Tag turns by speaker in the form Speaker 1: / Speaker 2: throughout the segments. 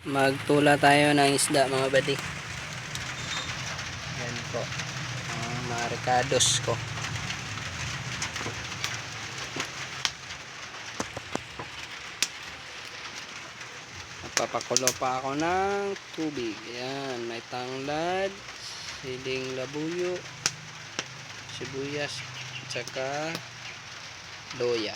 Speaker 1: Magtula tayo ng isda mga buddy. Yan po ang mga recados ko. Papakulo pa ako ng tubig. Yan, may tanglad, siling labuyo, sibuyas, tsaka loya.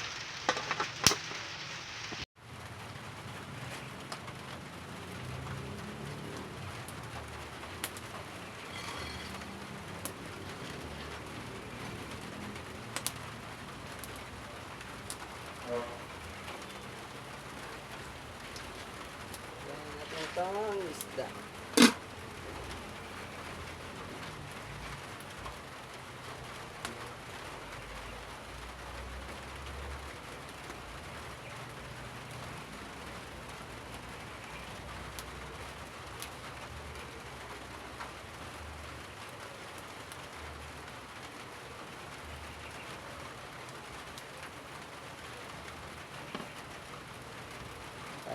Speaker 1: Yan natin itong isda.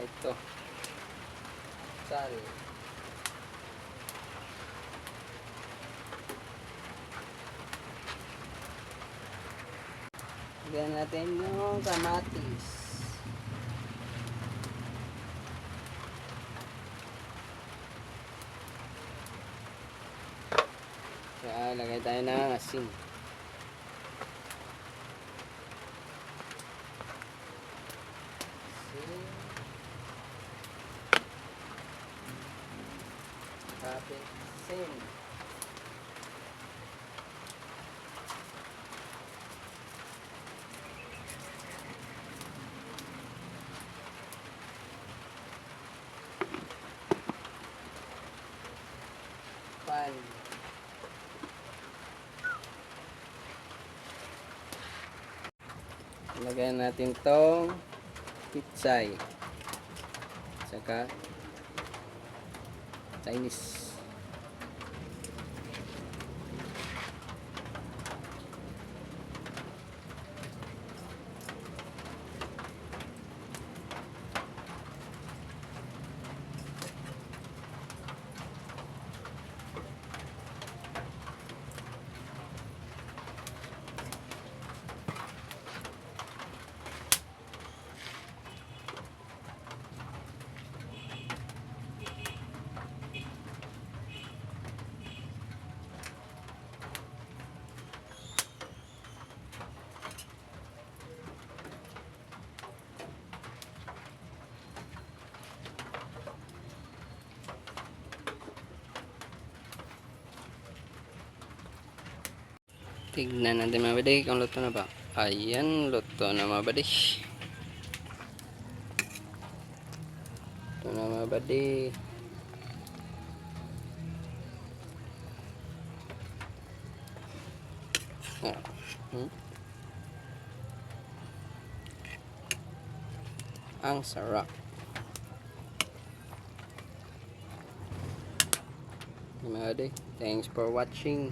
Speaker 1: Ito sal, lagyan natin yung kamatis, kaya lagay tayo ng asin. Kapitsin. Pan. Lagyan natin tong pitsay. Saka Chinese. Tignan natin mga buddy kung luto na ba. Ayan, luto na mga buddy. Luto na mga buddy. Ang sarap. Mga buddy, thanks for watching.